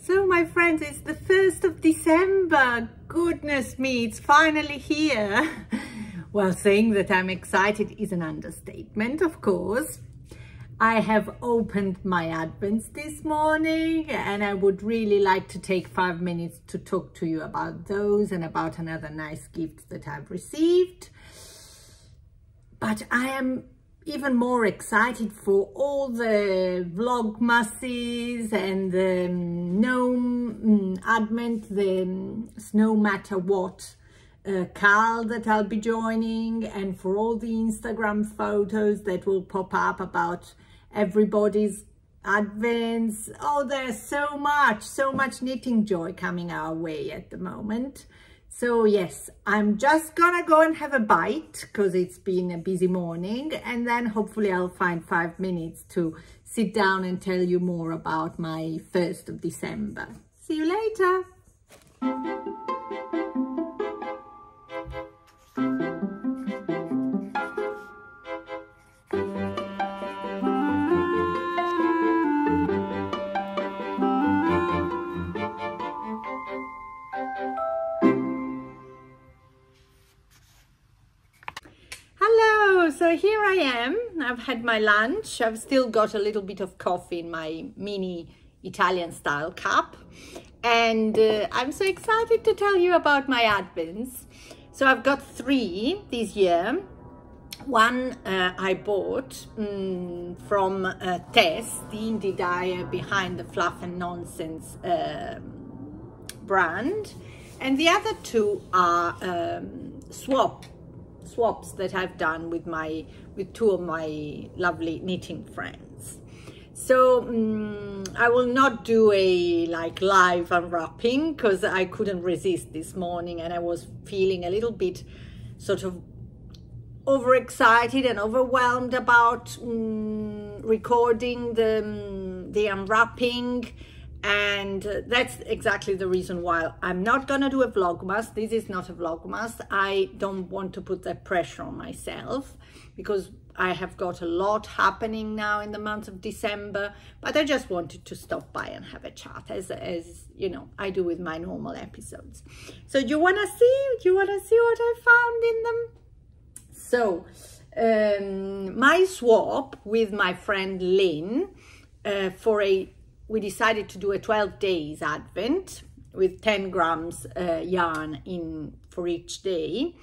So my friends, it's the 1st of December. Goodness me, it's finally here. Well, saying that I'm excited is an understatement, of course. I have opened my Advents this morning and I would really like to take 5 minutes to talk to you about those and about another nice gift that I've received. But I am even more excited for all the Vlogmases and the Gnome Advent, the Snow Matter What Carl that I'll be joining, and for all the Instagram photos that will pop up about everybody's Advents. Oh, there's so much knitting joy coming our way at the moment. So yes, I'm just gonna go and have a bite because it's been a busy morning, and then hopefully I'll find 5 minutes to sit down and tell you more about my 1st of December. See you later. So here I am. I've had my lunch. I've still got a little bit of coffee in my mini Italian style cup, and I'm so excited to tell you about my Advents. So I've got 3 this year. One I bought from Tess, the indie dyer behind the Fluff and Nonsense brand, and the other 2 are swaps that I've done with 2 of my lovely knitting friends. So I will not do a live unwrapping because I couldn't resist this morning, and I was feeling a little bit sort of overexcited and overwhelmed about recording the unwrapping. And that's exactly the reason why I'm not gonna do a Vlogmas. This is not a Vlogmas. I don't want to put that pressure on myself because I have got a lot happening now in the month of December, but I just wanted to stop by and have a chat as you know, I do with my normal episodes. So do you wanna see what I found in them? So my swap with my friend Lynn we decided to do a 12 days Advent with 10 grams yarn for each day.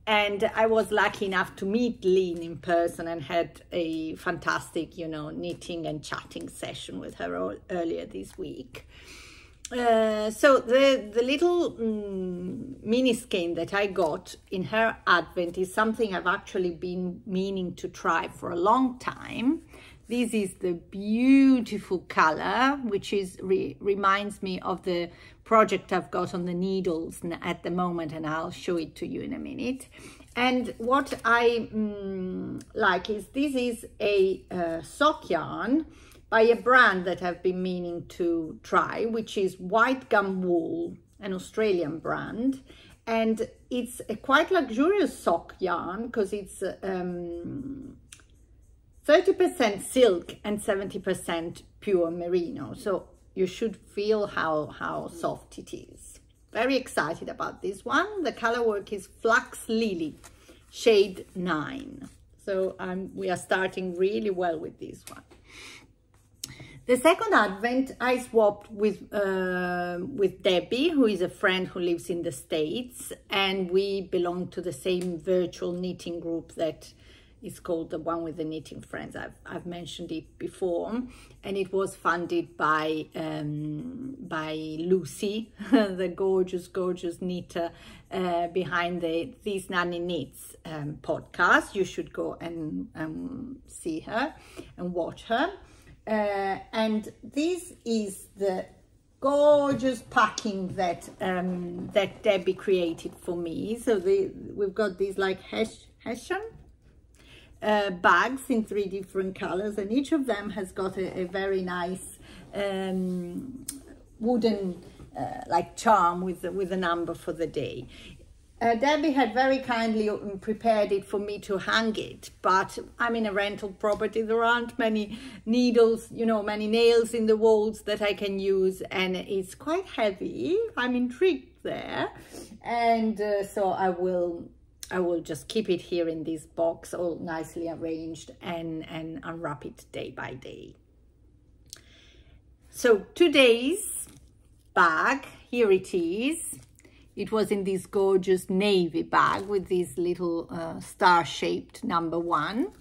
And I was lucky enough to meet Lynn in person and had a fantastic, you know, knitting and chatting session with her earlier this week. So the little mini skein that I got in her Advent is something I've actually been meaning to try for a long time. This is the beautiful color, which reminds me of the project I've got on the needles at the moment, and I'll show it to you in a minute. And what I like is this is a sock yarn by a brand that I've been meaning to try, which is White Gum Wool, an Australian brand. And it's a quite luxurious sock yarn because it's 30% silk and 70% pure merino. So you should feel how soft it is. Very excited about this one. The color work is Flax Lily, shade 9. So we are starting really well with this one. The second Advent I swapped with Debbie, who is a friend who lives in the States, and we belong to the same virtual knitting group that is called the One with the Knitting Friends. I've mentioned it before, and it was funded by Lucy, the gorgeous knitter behind the These Nanny Knits podcast. You should go and see her and watch her. And this is the gorgeous packing that that Debbie created for me. So we've got these like Hessian bags in 3 different colors, and each of them has got a very nice wooden like charm with a number for the day. Debbie had very kindly prepared it for me to hang it, but I'm in a rental property. There aren't many needles, you know, many nails in the walls that I can use, and it's quite heavy. I'm intrigued there, and so I will just keep it here in this box, all nicely arranged, and unwrap it day by day. So today's bag, here it is. It was in this gorgeous navy bag with this little star-shaped #1.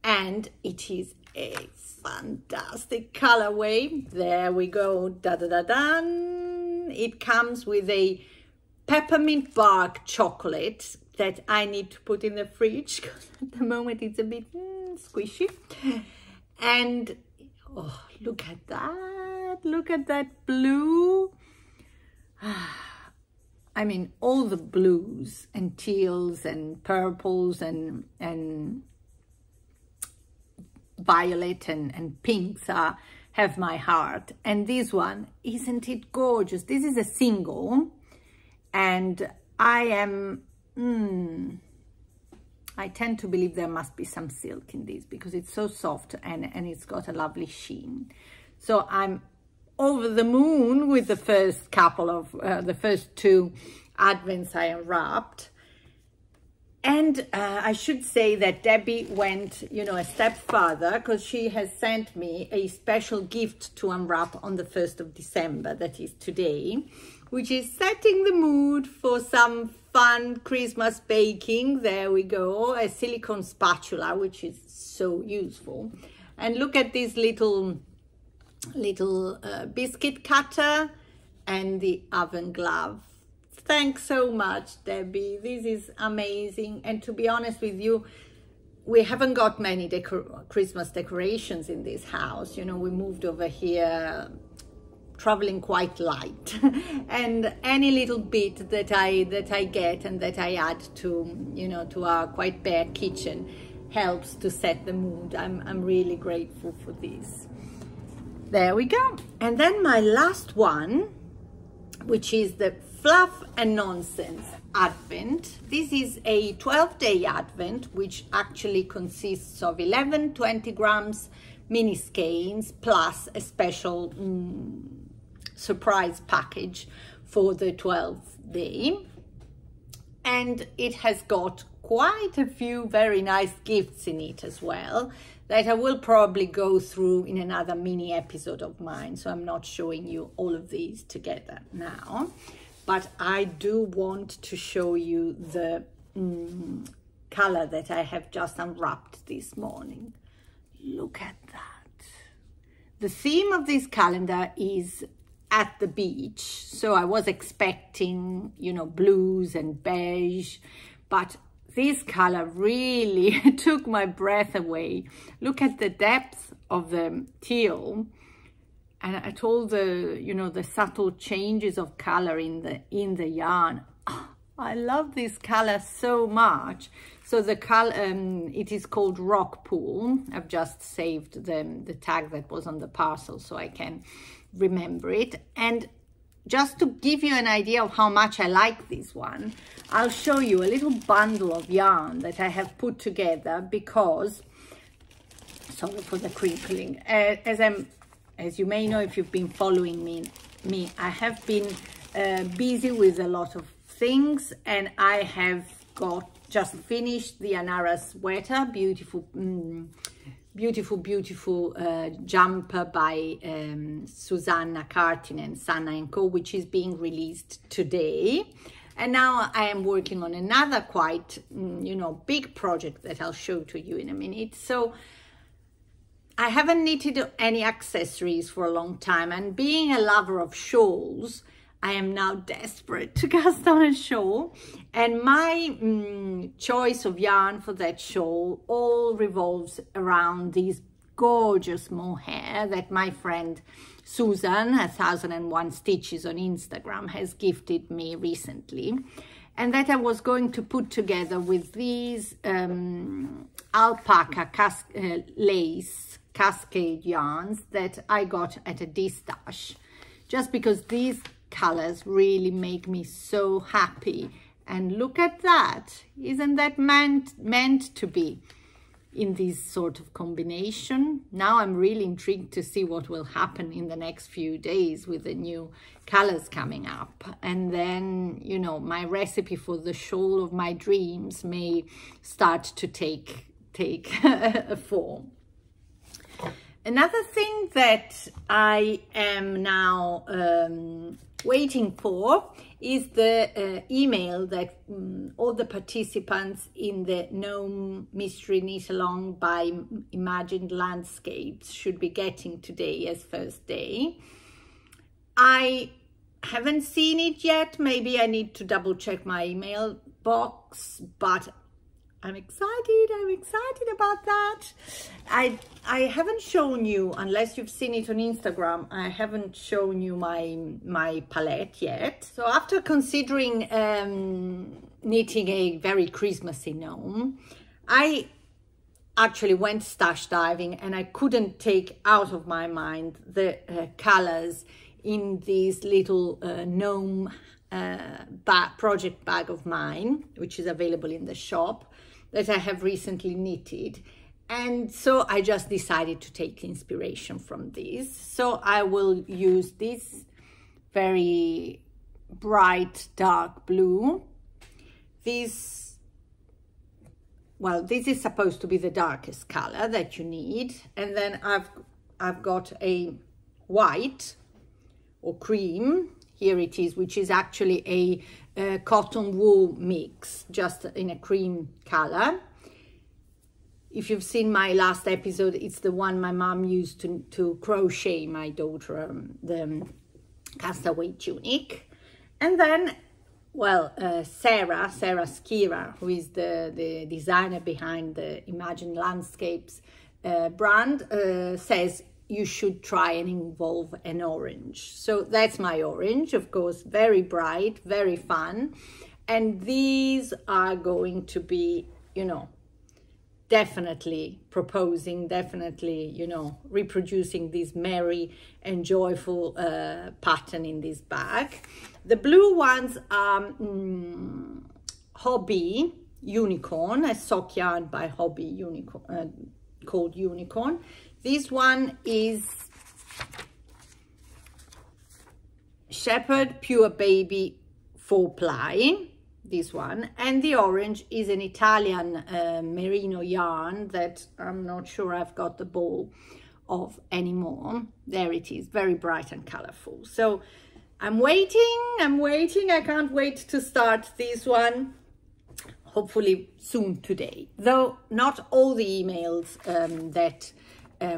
And it is a fantastic colorway. There we go. Da-da-da-dan. It comes with a peppermint bark chocolate that I need to put in the fridge because at the moment it's a bit squishy. And oh, look at that. Look at that blue. I mean, all the blues and teals and purples and violet and pinks have my heart. And this one, isn't it gorgeous? This is a single, and I tend to believe there must be some silk in this because it's so soft and it's got a lovely sheen. So I'm over the moon with the first couple of the first 2 advents I unwrapped. And I should say that Debbie went, you know, a step further because she has sent me a special gift to unwrap on the 1st of December, that is today, which is setting the mood for some fun Christmas baking. There we go, a silicone spatula, which is so useful. And look at this little biscuit cutter and the oven glove. Thanks so much, Debbie. This is amazing. And to be honest with you, we haven't got many Christmas decorations in this house. You know, we moved over here traveling quite light, and any little bit that I get and that I add to, you know, to our quite bare kitchen helps to set the mood. I'm really grateful for this. There we go. And then my last one, which is the Fluff and Nonsense Advent. This is a 12-day Advent, which actually consists of 11 20 grams mini skeins plus a special surprise package for the 12th day. And it has got quite a few very nice gifts in it as well, that I will probably go through in another mini episode of mine. So I'm not showing you all of these together now, but I do want to show you the color that I have just unwrapped this morning. Look at that. The theme of this calendar is at the beach. So I was expecting, you know, blues and beige, but this color really took my breath away. Look at the depth of the teal, and at all the, you know, the subtle changes of color in the yarn. Oh, I love this color so much. So the color, it is called Rock Pool. I've just saved the tag that was on the parcel so I can remember it. And just to give you an idea of how much I like this one, I'll show you a little bundle of yarn that I have put together because, sorry for the crinkling, as you may know if you've been following me, I have been busy with a lot of things, and I have just finished the Anara sweater, beautiful jumper by Susanna Cartin and Sana & Co, which is being released today. And now I am working on another quite, you know, big project that I'll show to you in a minute. So I haven't knitted any accessories for a long time, and being a lover of shawls, I am now desperate to cast on a shawl, and my choice of yarn for that shawl all revolves around these gorgeous mohair that my friend Susan, 1001 Stitches on Instagram, has gifted me recently, and that I was going to put together with these alpaca lace cascade yarns that I got at a D-Stash, just because these colors really make me so happy And look at that. Isn't that meant to be in this sort of combination? Now I'm really intrigued to see what will happen in the next few days with the new colors coming up. And then, you know, my recipe for the shawl of my dreams may start to take a form. Another thing that I am now waiting for is the email that all the participants in the Gnome Mystery Knit Along by Imagined Landscapes should be getting today as first day. I haven't seen it yet. Maybe I need to double check my email box, but I'm excited about that. I haven't shown you, unless you've seen it on Instagram, I haven't shown you my palette yet. So after considering knitting a very Christmassy gnome, I actually went stash diving and I couldn't take out of my mind the colors in this little gnome project bag of mine, which is available in the shop, that I have recently knitted. And so I just decided to take inspiration from this. So I will use this very bright dark blue. This is supposed to be the darkest color that you need. And then I've got a white or cream. Here it is, which is actually a cotton wool mix, just in a cream color. If you've seen my last episode, it's the one my mom used to crochet my daughter the castaway tunic. And then, well, Sarah Skira, who is the designer behind the Imagined Landscapes brand, says you should try and involve an orange. So that's my orange, of course, very bright, very fun. And these are going to be, you know, definitely you know, reproducing this merry and joyful pattern in this bag. The blue ones are Hobby Unicorn, a sock yarn by Hobby Unicorn, called Unicorn. This one is Shepherd Pure Baby 4-ply, this one. And the orange is an Italian merino yarn that I'm not sure I've got the ball of anymore. There it is, very bright and colorful. So I'm waiting. I can't wait to start this one. Hopefully soon today. Though not all the emails that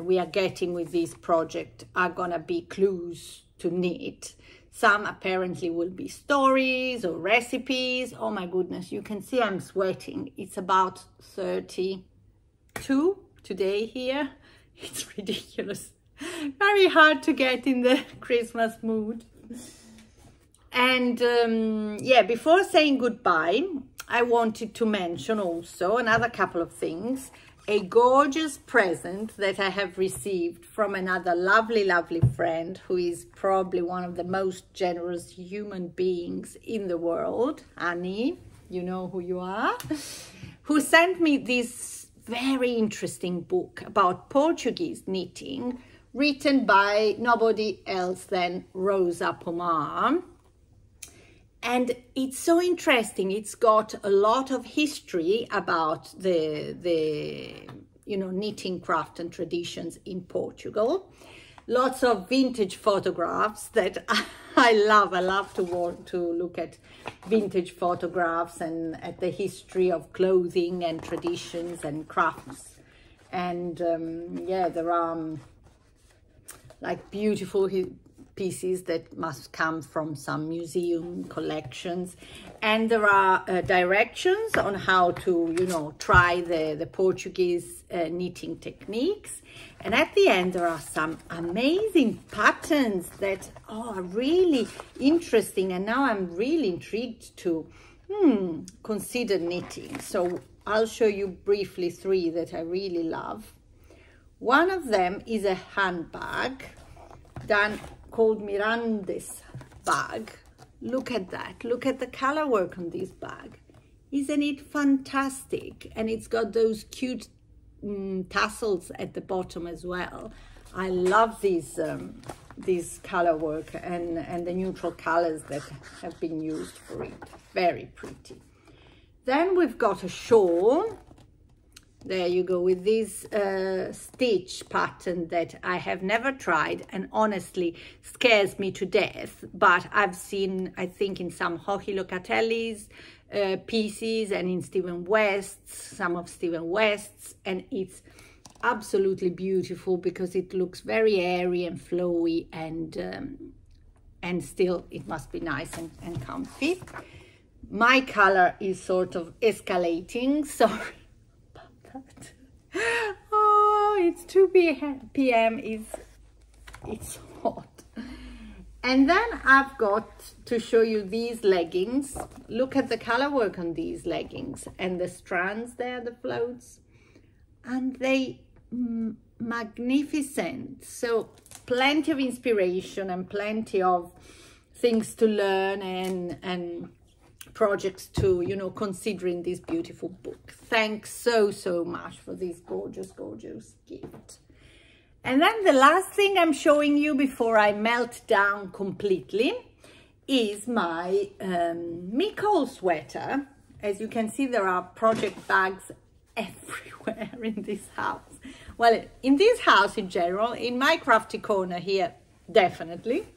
we are getting with this project are gonna be clues to knit. Some apparently will be stories or recipes. Oh my goodness, you can see I'm sweating. It's about 32 today here. It's ridiculous. Very hard to get in the Christmas mood. And yeah, before saying goodbye, I wanted to mention also another couple of things. A gorgeous present that I have received from another lovely friend who is probably one of the most generous human beings in the world, Annie, you know who you are, who sent me this very interesting book about Portuguese knitting, written by nobody else than Rosa Pomar. And it's so interesting. It's got a lot of history about the you know, knitting craft and traditions in Portugal. Lots of vintage photographs that I love. I love to look at vintage photographs and at the history of clothing and traditions and crafts. And yeah, there are like beautiful pieces that must come from some museum collections, and there are directions on how to, you know, try the Portuguese knitting techniques. And at the end there are some amazing patterns that are really interesting, and now I'm really intrigued to consider knitting. So I'll show you briefly 3 that I really love. One of them is a handbag called Miranda's bag, Look at that. Look at the color work on this bag. Isn't it fantastic? And it's got those cute tassels at the bottom as well. I love these color work and the neutral colors that have been used for it. Very pretty. Then we've got a shawl. There you go, with this stitch pattern that I have never tried and honestly scares me to death, but I've seen, I think, in some Joji Locatelli's pieces and in Stephen West's, some of Stephen West's, and it's absolutely beautiful because it looks very airy and flowy, and still it must be nice and comfy. My color is sort of escalating, sorry. Oh, it's 2 p.m. It's hot. And then I've got to show you these leggings. Look at the color work on these leggings and the strands there, the floats, and they magnificent. So plenty of inspiration and plenty of things to learn and projects to, you know, consider in this beautiful book. Thanks so much for this gorgeous gift. And then the last thing I'm showing you before I melt down completely is my Micol sweater. As you can see, there are project bags everywhere in this house. Well, in this house in general, in my crafty corner here, definitely.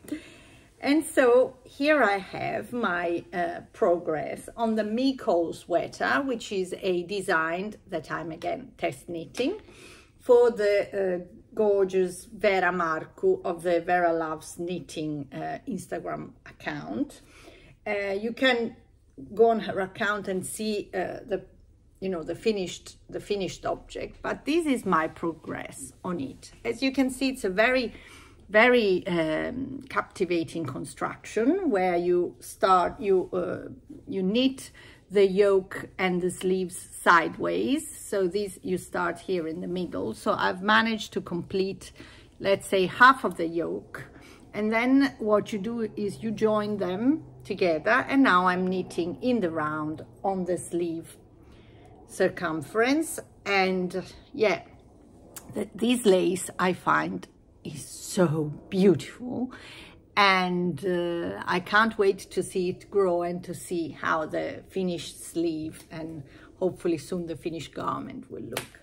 And so here I have my progress on the Micol sweater, which is a design that I'm again test knitting for the gorgeous Vera Marcu of the Vera Loves Knitting Instagram account. You can go on her account and see the finished object, but this is my progress on it. As you can see, it's a very captivating construction where you start, you knit the yoke and the sleeves sideways. So you start here in the middle. So I've managed to complete, let's say, half of the yoke. And then what you do is you join them together. And now I'm knitting in the round on the sleeve circumference. And yeah, this lace I find is so beautiful, and I can't wait to see it grow and to see how the finished sleeve and hopefully soon the finished garment will look.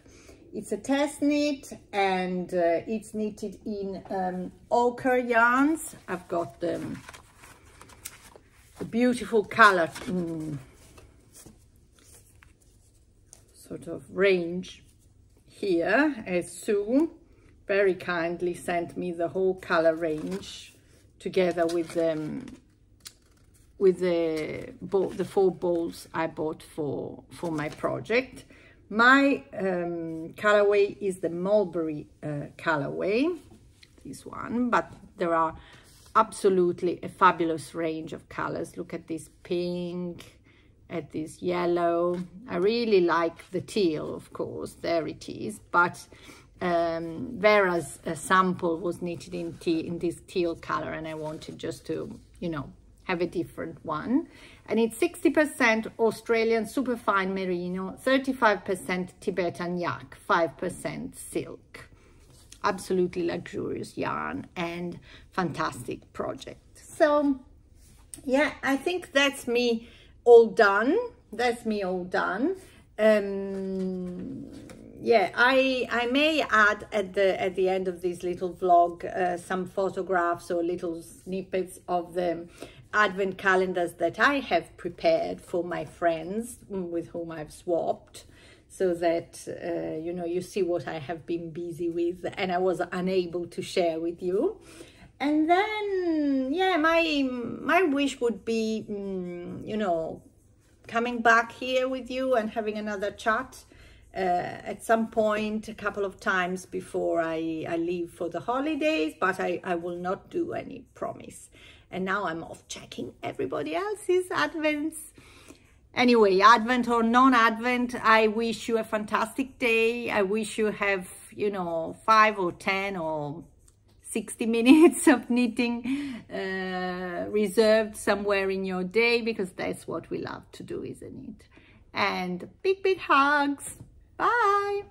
It's a test knit, and it's knitted in ochre yarns. I've got the beautiful color sort of range here, as Sue very kindly sent me the whole color range together with the 4 bowls I bought for my project. My colorway is the mulberry colorway, this one, but there are absolutely a fabulous range of colors. Look at this pink, at this yellow. I really like the teal, of course, there it is, but Vera's sample was knitted in this teal color, and I wanted just to, you know, have a different one. And it's 60% Australian superfine merino, 35% Tibetan yak, 5% silk. Absolutely luxurious yarn and fantastic project. So yeah, I think that's me all done. That's me all done. Yeah, I may add at the end of this little vlog some photographs or little snippets of the advent calendars that I have prepared for my friends with whom I've swapped, so that you know, you see what I have been busy with and I was unable to share with you. And then yeah, my wish would be you know, coming back here with you and having another chat at some point, a couple of times before I leave for the holidays, but I will not do any promise. And now I'm off checking everybody else's advents. Anyway, advent or non-advent, I wish you a fantastic day. I wish you have, you know, 5 or 10 or 60 minutes of knitting reserved somewhere in your day, because that's what we love to do, isn't it? And big, big hugs. Bye.